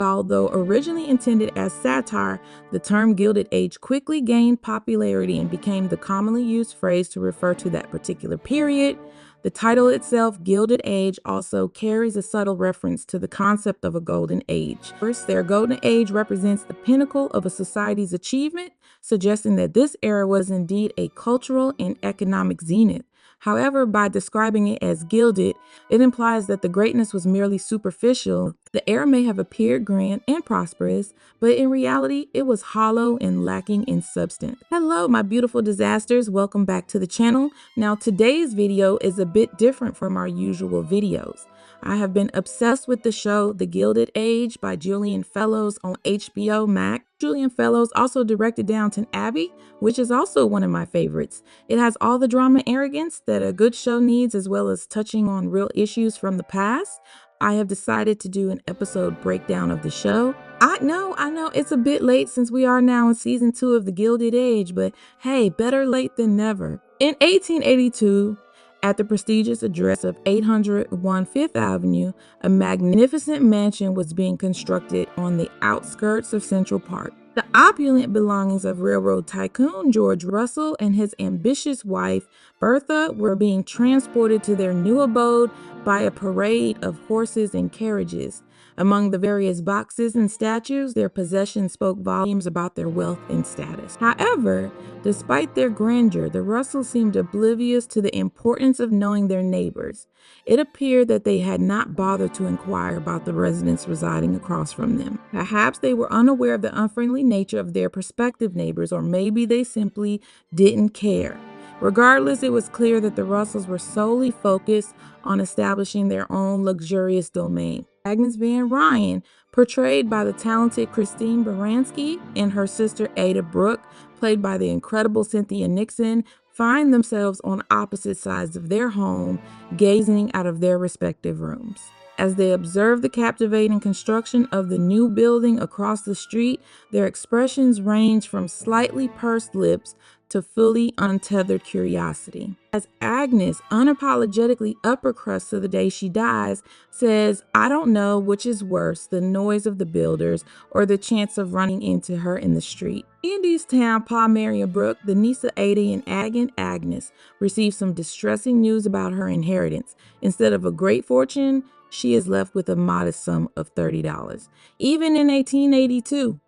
Although originally intended as satire, the term Gilded Age quickly gained popularity and became the commonly used phrase to refer to that particular period. The title itself, Gilded Age, also carries a subtle reference to the concept of a golden age. First, their golden age represents the pinnacle of a society's achievement, suggesting that this era was indeed a cultural and economic zenith. However, by describing it as gilded, it implies that the greatness was merely superficial. The era may have appeared grand and prosperous, but in reality, it was hollow and lacking in substance. Hello, my beautiful disasters. Welcome back to the channel. Now, today's video is a bit different from our usual videos. I have been obsessed with the show The Gilded Age by Julian Fellowes on HBO Max. Julian Fellowes also directed Downton Abbey, which is also one of my favorites. It has all the drama and arrogance that a good show needs, as well as touching on real issues from the past. I have decided to do an episode breakdown of the show. I know it's a bit late since we are now in season 2 of The Gilded Age, but hey, better late than never. In 1882, at the prestigious address of 801 Fifth Avenue, a magnificent mansion was being constructed on the outskirts of Central Park. The opulent belongings of railroad tycoon George Russell and his ambitious wife, Bertha, were being transported to their new abode by a parade of horses and carriages. Among the various boxes and statues, their possessions spoke volumes about their wealth and status. However, despite their grandeur, the Russells seemed oblivious to the importance of knowing their neighbors. It appeared that they had not bothered to inquire about the residents residing across from them. Perhaps they were unaware of the unfriendly nature of their prospective neighbors, or maybe they simply didn't care. Regardless, it was clear that the Russells were solely focused on establishing their own luxurious domain. Agnes Van Rhijn, portrayed by the talented Christine Baranski, and her sister Ada Brooke, played by the incredible Cynthia Nixon, find themselves on opposite sides of their home, gazing out of their respective rooms. As they observe the captivating construction of the new building across the street, their expressions range from slightly pursed lips to fully untethered curiosity. As Agnes unapologetically uppercrusts to the day she dies, says, "I don't know which is worse, the noise of the builders or the chance of running into her in the street." Indy's town Pa Marian Brook, the niece of Ada and Agnes, receives some distressing news about her inheritance. Instead of a great fortune, she is left with a modest sum of $30. Even in 1882,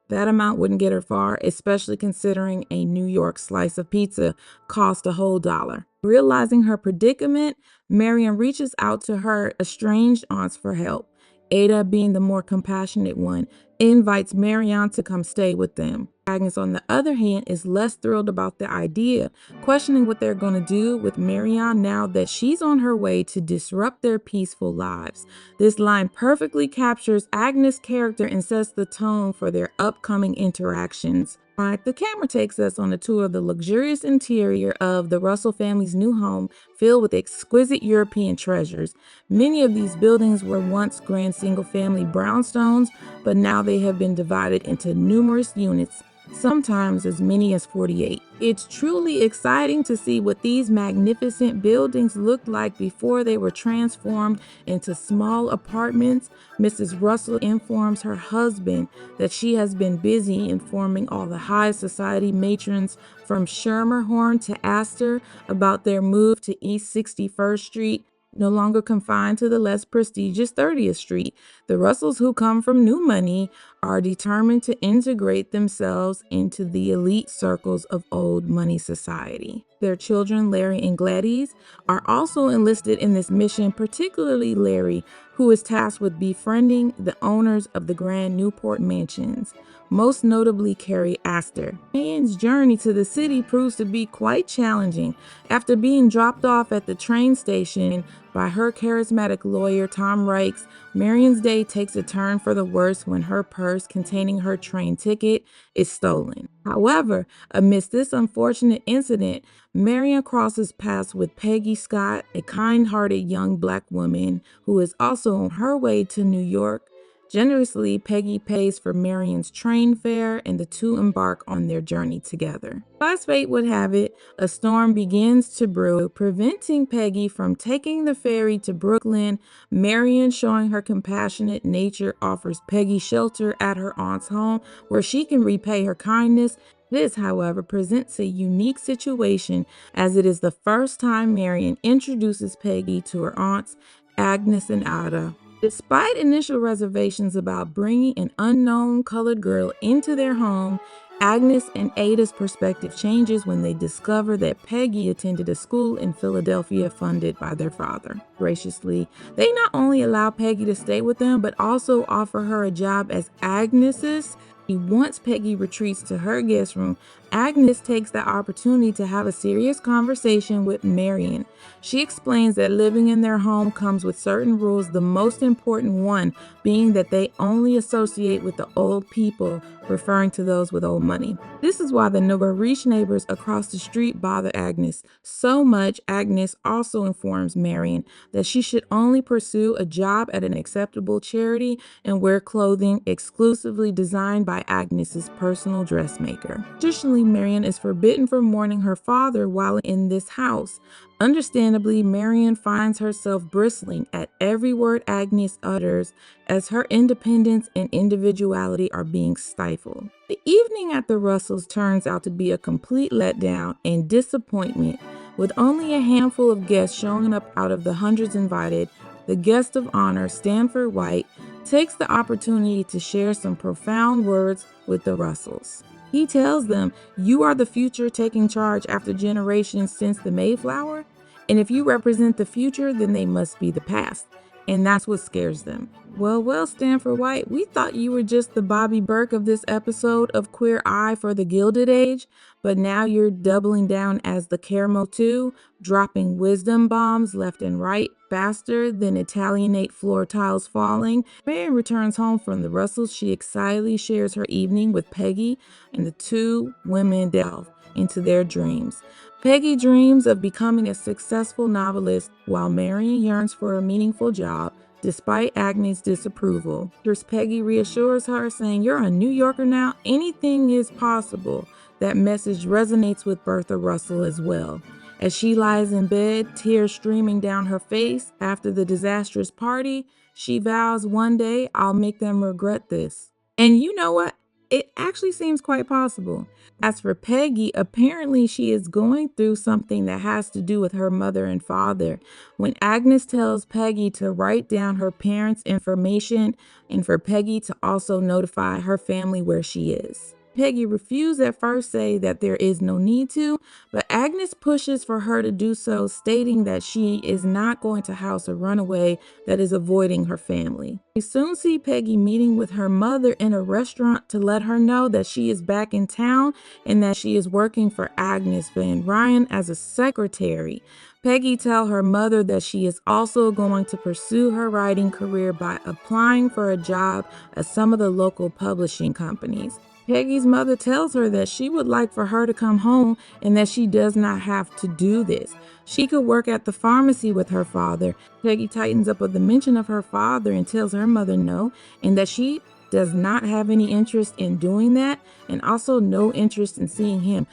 that amount wouldn't get her far, especially considering a New York slice of pizza cost a whole $1. Realizing her predicament, Marian reaches out to her estranged aunts for help. Ada, being the more compassionate one, invites Marian to come stay with them. Agnes, on the other hand, is less thrilled about the idea, questioning what they're going to do with Marian now that she's on her way to disrupt their peaceful lives. This line perfectly captures Agnes' character and sets the tone for their upcoming interactions. The camera takes us on a tour of the luxurious interior of the Russell family's new home, filled with exquisite European treasures. Many of these buildings were once grand single-family brownstones, but now they have been divided into numerous units, sometimes as many as 48. It's truly exciting to see what these magnificent buildings looked like before they were transformed into small apartments. Mrs. Russell informs her husband that she has been busy informing all the high society matrons from Schermerhorn to Astor about their move to East 61st Street, no longer confined to the less prestigious 30th Street. The Russells, who come from new money, are determined to integrate themselves into the elite circles of old money society. Their children, Larry and Gladys, are also enlisted in this mission, particularly Larry, who is tasked with befriending the owners of the grand Newport mansions, most notably Carrie Astor. Marian's journey to the city proves to be quite challenging. After being dropped off at the train station by her charismatic lawyer, Tom Rikes, Marian's day takes a turn for the worse when her purse containing her train ticket is stolen. However, amidst this unfortunate incident, Marian crosses paths with Peggy Scott, a kind-hearted young Black woman who is also on her way to New York Generously, Peggy pays for Marian's train fare and the two embark on their journey together. As fate would have it, a storm begins to brew, preventing Peggy from taking the ferry to Brooklyn. Marian, showing her compassionate nature, offers Peggy shelter at her aunt's home where she can repay her kindness. This, however, presents a unique situation as it is the first time Marian introduces Peggy to her aunts, Agnes and Ada. Despite initial reservations about bringing an unknown colored girl into their home, Agnes and Ada's perspective changes when they discover that Peggy attended a school in Philadelphia funded by their father. Graciously, they not only allow Peggy to stay with them, but also offer her a job as Agnes's. Once Peggy retreats to her guest room, Agnes takes the opportunity to have a serious conversation with Marian. She explains that living in their home comes with certain rules, the most important one being that they only associate with the old people, referring to those with old money. This is why the rich neighbors across the street bother Agnes so much. Agnes also informs Marian that she should only pursue a job at an acceptable charity and wear clothing exclusively designed by Agnes's personal dressmaker. Additionally, Marian is forbidden from mourning her father while in this house. Understandably, Marian finds herself bristling at every word Agnes utters as her independence and individuality are being stifled. The evening at the Russells turns out to be a complete letdown and disappointment. With only a handful of guests showing up out of the hundreds invited, the guest of honor, Stanford White, takes the opportunity to share some profound words with the Russells. He tells them, "You are the future taking charge after generations since the Mayflower, and if you represent the future, then they must be the past." And that's what scares them. Well, Stanford White, we thought you were just the Bobby Burke of this episode of Queer Eye for the Gilded Age, but now you're doubling down as the Caramel too, dropping wisdom bombs left and right faster than Italianate floor tiles falling. Marian returns home from the Russells. She excitedly shares her evening with Peggy, and the two women delve into their dreams. Peggy dreams of becoming a successful novelist, while Marian yearns for a meaningful job. Despite Agnes' disapproval, Peggy reassures her, saying, "You're a New Yorker now. Anything is possible." That message resonates with Bertha Russell as well. As she lies in bed, tears streaming down her face after the disastrous party, she vows, "One day I'll make them regret this." And you know what? It actually seems quite possible. As for Peggy, apparently she is going through something that has to do with her mother and father. When Agnes tells Peggy to write down her parents' information and for Peggy to also notify her family where she is. Peggy refused at first, saying that there is no need to, but Agnes pushes for her to do so, stating that she is not going to house a runaway that is avoiding her family. We soon see Peggy meeting with her mother in a restaurant to let her know that she is back in town and that she is working for Agnes Van Rhijn as a secretary. Peggy tells her mother that she is also going to pursue her writing career by applying for a job at some of the local publishing companies. Peggy's mother tells her that she would like for her to come home and that she does not have to do this. She could work at the pharmacy with her father. Peggy tightens up at the mention of her father and tells her mother no, and that she does not have any interest in doing that, and also no interest in seeing him.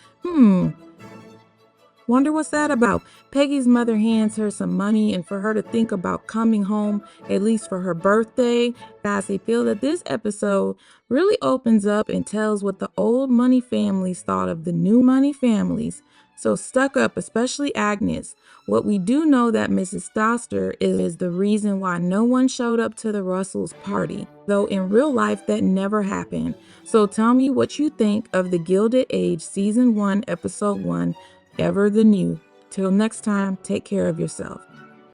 Wonder what's that about? Peggy's mother hands her some money and for her to think about coming home, at least for her birthday. Guys, I feel that this episode really opens up and tells what the old money families thought of the new money families. So stuck up, especially Agnes. What we do know that Mrs. Stoster is the reason why no one showed up to the Russells' party, though in real life that never happened. So tell me what you think of The Gilded Age Season 1, Episode 1, Ever the New. Till next time, take care of yourself.